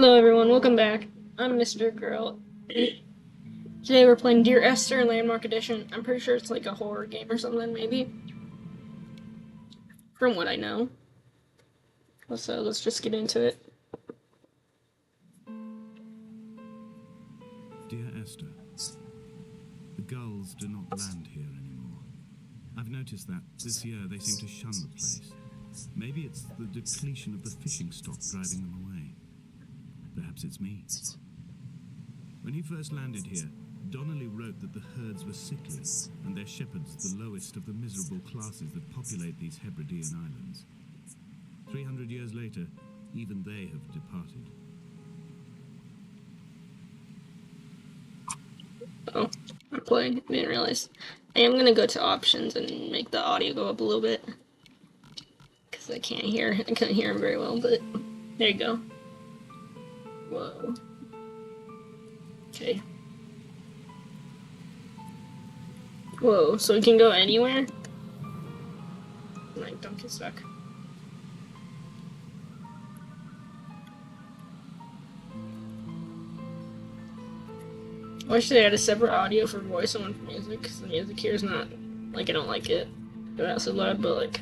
Hello everyone, welcome back. I'm Mr. Girl. Today we're playing Dear Esther Landmark Edition. I'm pretty sure it's like a horror game or something, maybe. From what I know. So let's just get into it. Dear Esther, the gulls do not land here anymore. I've noticed that this year they seem to shun the place. Maybe it's the depletion of the fishing stock driving them away. Perhaps it's me. When he first landed here, Donnelly wrote that the herds were sickly, and their shepherds the lowest of the miserable classes that populate these Hebridean islands. 300 years later, even they have departed. Oh, I'm playing. I didn't realize. I am gonna go to options and make the audio go up a little bit. Because I couldn't hear him very well, but there you go. Whoa. Okay. Whoa, so we can go anywhere? Like, don't get stuck. I wish they had a separate audio for voice and one for music, because the music here is not, like, I don't like it. They're not so loud, but, like,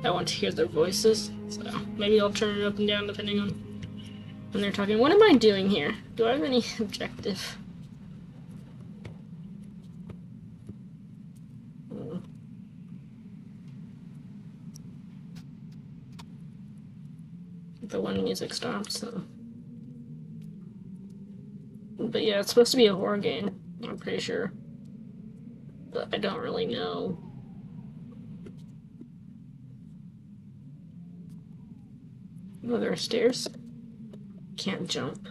I want to hear their voices, so maybe I'll turn it up and down depending on when they're talking. What am I doing here? Do I have any objective? The one music stops, so. But yeah, it's supposed to be a horror game, I'm pretty sure. But I don't really know. Oh, there are stairs. Can't jump.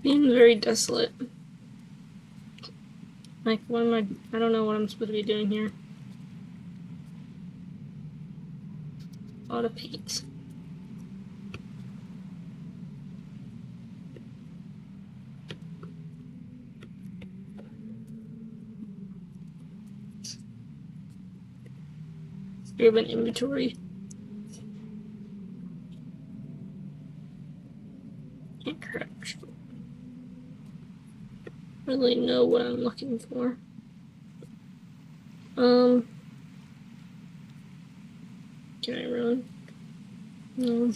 Being very desolate. Like, what am I don't know what I'm supposed to be doing here. A lot of peats. We have an inventory. Can't crouch. Really know what I'm looking for. Can I run? No.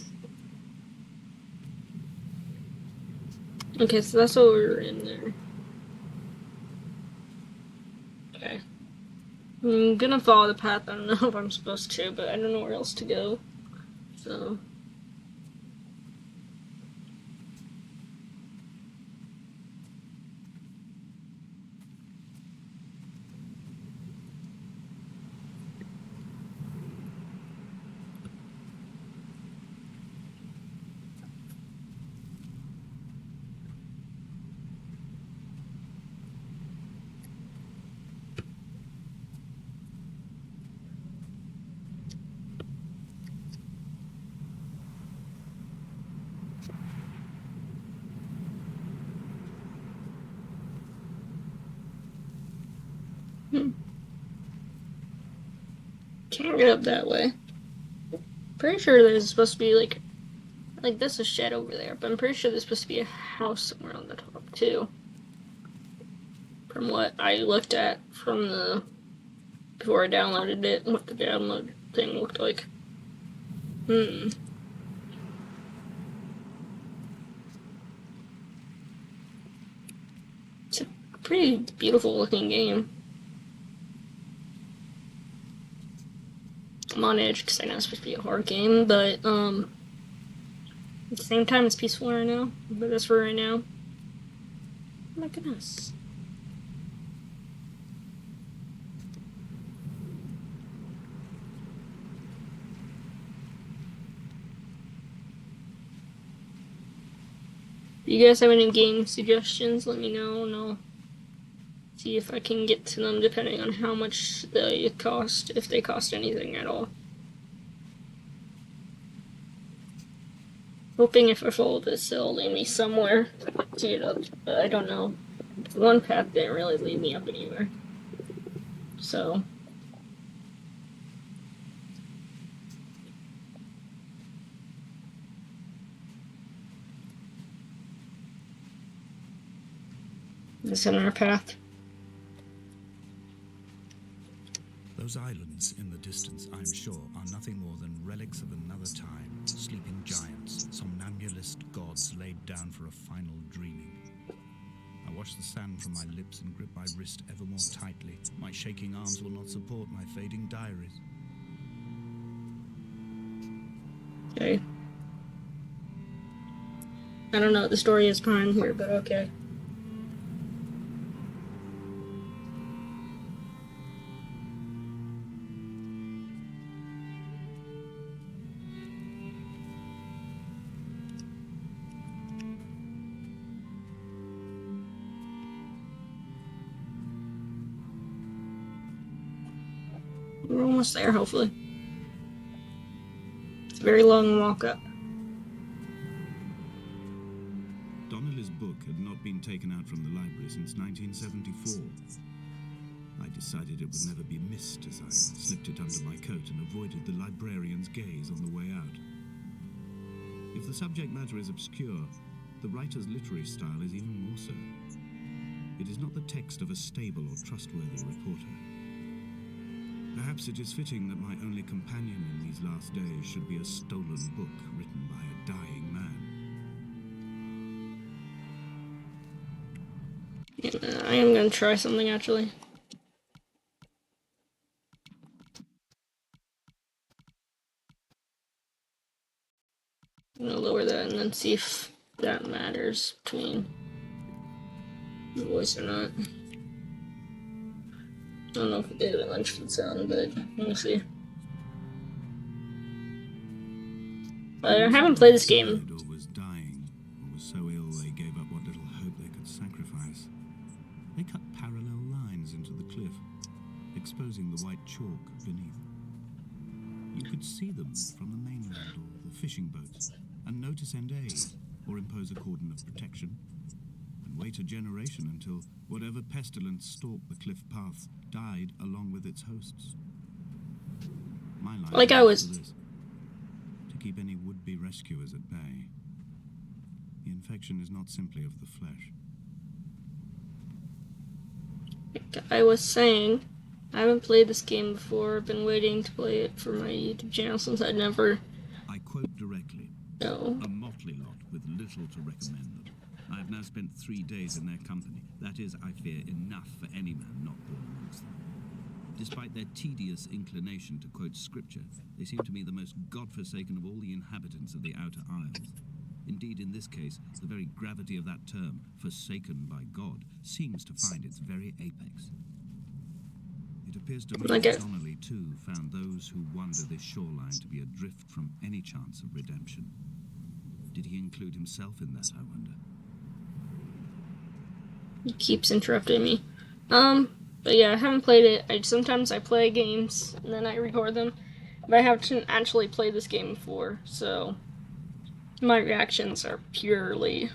Okay, so that's what we were in there. Okay. I'm gonna follow the path. I don't know if I'm supposed to, but I don't know where else to go. So. Can't get up that way. Pretty sure there's supposed to be like this is shed over there, but I'm pretty sure there's supposed to be a house somewhere on the top too. From what I looked at from the before I downloaded it, what the download thing looked like. It's a pretty beautiful looking game. I'm on edge because I know it's supposed to be a horror game, but at the same time it's peaceful right now. But that's for right now. Oh my goodness. If you guys have any game suggestions, let me know and I'll see if I can get to them depending on how much they cost, if they cost anything at all. Hoping if I follow this, it'll lead me somewhere to get up, but I don't know. One path didn't really lead me up anywhere. So, the center path. Those islands in the distance, I'm sure, are nothing more than relics of another time. Sleeping giants, somnambulist gods laid down for a final dreaming. I wash the sand from my lips and grip my wrist ever more tightly. My shaking arms will not support my fading diaries. Okay. I don't know what the story is behind here, but okay. We're almost there, hopefully. It's a very long walk up. Donnelly's book had not been taken out from the library since 1974. I decided it would never be missed as I slipped it under my coat and avoided the librarian's gaze on the way out. If the subject matter is obscure, the writer's literary style is even more so. It is not the text of a stable or trustworthy reporter. Perhaps it is fitting that my only companion in these last days should be a stolen book written by a dying man. Yeah, I am going to try something, actually. I'm going to lower that and then see if that matters between the voice or not. I don't know if it did a lunch food sound, but let me see. I haven't played this game. Or was dying, or was so ill they gave up what little hope they could sacrifice. They cut parallel lines into the cliff, exposing the white chalk beneath. You could see them from the mainland or the fishing boats, and know to send aid or impose a cordon of protection, and wait a generation until whatever pestilence stalked the cliff path died along with its hosts. My life Like I was this, to keep any would-be rescuers at bay. The infection is not simply of the flesh. saying, I haven't played this game before. I've been waiting to play it for my YouTube channel since I'd never. I quote directly. No. A motley lot with little to recommend them. I have now spent 3 days in their company. That is, I fear, enough for any man not born amongst them. Despite their tedious inclination to quote scripture, they seem to me the most godforsaken of all the inhabitants of the Outer Isles. Indeed, in this case, the very gravity of that term, forsaken by God, seems to find its very apex. It appears to me that Donnelly, too, found those who wander this shoreline to be adrift from any chance of redemption. Did he include himself in that, I wonder? He keeps interrupting me. But yeah, I haven't played it. Sometimes I play games and then I record them, but I haven't actually played this game before, so my reactions are purely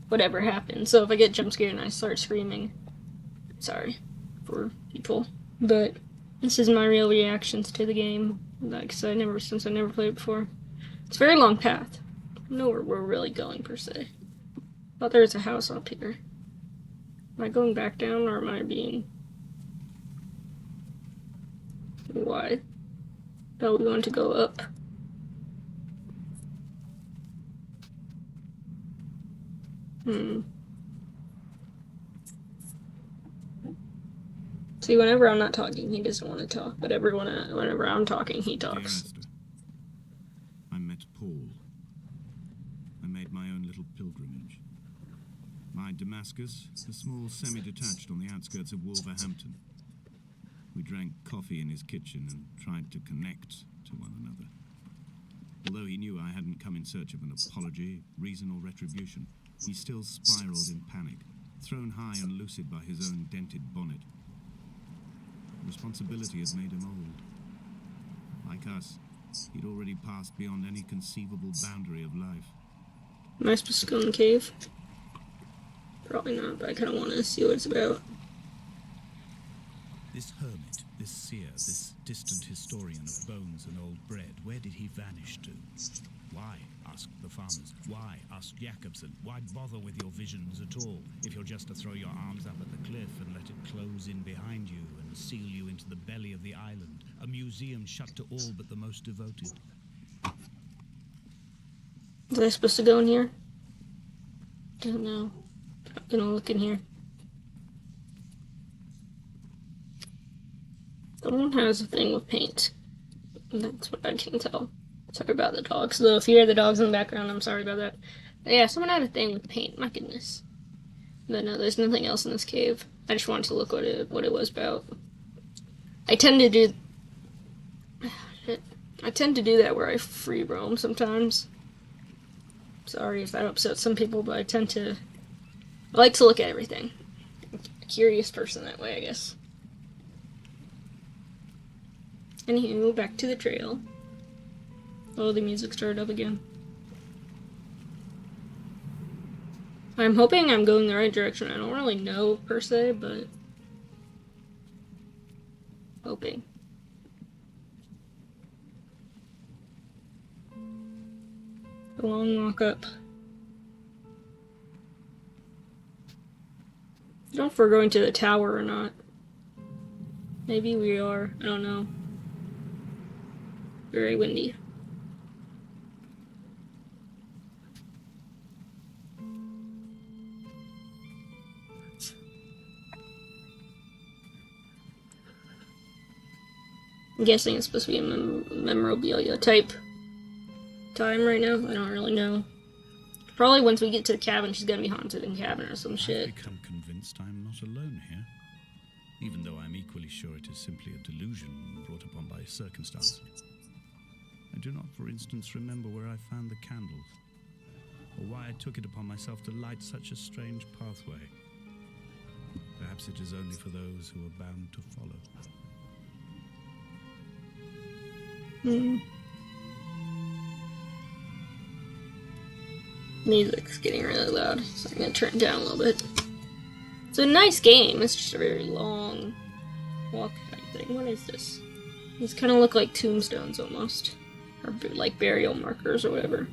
whatever happens. So if I get jump scared and I start screaming, sorry for people, but this is my real reactions to the game. Like, since I never played it before. It's a very long path. I don't know where we're really going per se. Thought there was a house up here. Am I going back down or am I being... Why? No, we want to go up. See, whenever I'm not talking, he doesn't want to talk, but whenever I'm talking, he talks. Dear Esther, I met Paul. I made my own little pilgrimage. My Damascus, a small semi-detached on the outskirts of Wolverhampton. We drank coffee in his kitchen and tried to connect to one another. Although he knew I hadn't come in search of an apology, reason, or retribution, he still spiraled in panic, thrown high and lucid by his own dented bonnet. Responsibility had made him old. Like us, He'd already passed beyond any conceivable boundary of life. Am I supposed to go in the cave? Probably not, but I kind of want to see what it's about. This hermit, this seer, this distant historian of bones and old bread, where did he vanish to? Why, asked the farmers. Why, asked Jakobsen. Why bother with your visions at all, if you're just to throw your arms up at the cliff and let it close in behind you and seal you into the belly of the island, a museum shut to all but the most devoted? Was I supposed to go in here? Don't know. I'm gonna look in here. Someone has a thing with paint. That's what I can tell. Sorry about the dogs. Though if you hear the dogs in the background, I'm sorry about that. But yeah, someone had a thing with paint. My goodness. But no, there's nothing else in this cave. I just wanted to look what it was about. I tend to do... Shit. I tend to do that where I free roam sometimes. Sorry if that upsets some people, but I like to look at everything. I'm a curious person that way, I guess. Anywho, back to the trail. Oh, the music started up again. I'm hoping I'm going the right direction. I don't really know, per se, but... hoping. A long walk up. I don't know if we're going to the tower or not. Maybe we are. I don't know. Very windy. I'm guessing it's supposed to be a memorabilia type time right now. I don't really know. Probably once we get to the cabin, she's gonna be haunted in the cabin or some shit. I've become convinced I'm not alone here, even though I'm equally sure it is simply a delusion brought upon by circumstance. I do not, for instance, remember where I found the candles, or why I took it upon myself to light such a strange pathway. Perhaps it is only for those who are bound to follow. Music's getting really loud, so I'm gonna turn it down a little bit. It's a nice game. It's just a very long walk type thing. What is this? These kind of look like tombstones almost, or like burial markers or whatever.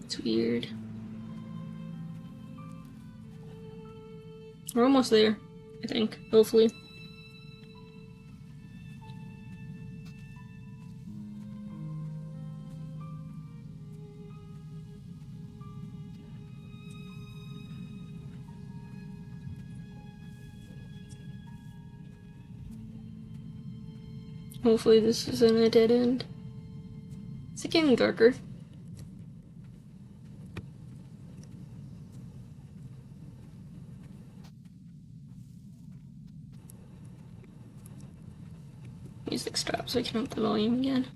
It's weird. We're almost there, I think. Hopefully. Hopefully this isn't a dead end. It's getting darker. Music stops, so I can up the volume again.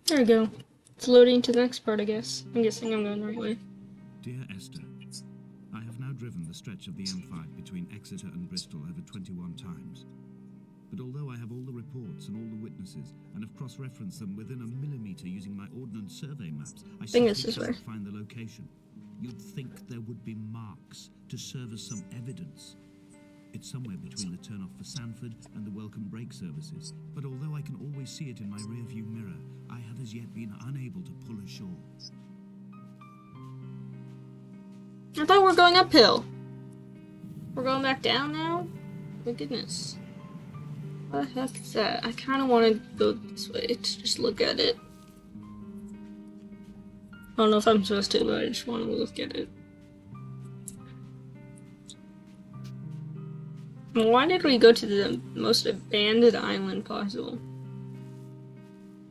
There we go. It's loading to the next part, I guess. I'm guessing I'm going the right way. Dear Esther, I have now driven the stretch of the M5 between Exeter and Bristol over 21 times. But although I have all the reports and all the witnesses, and have cross-referenced them within a millimetre using my ordnance survey maps, I simply cannot find the location. You'd think there would be marks to serve as some evidence. It's somewhere between the turn-off for Sanford and the welcome break services, but although I can always see it in my rear-view mirror, I have as yet been unable to pull ashore. I thought we were going uphill. We're going back down now? My goodness. What the heck is that? I kind of want to go this way to just look at it. I don't know if I'm supposed to, but I just want to look at it. Why did we go to the most abandoned island possible?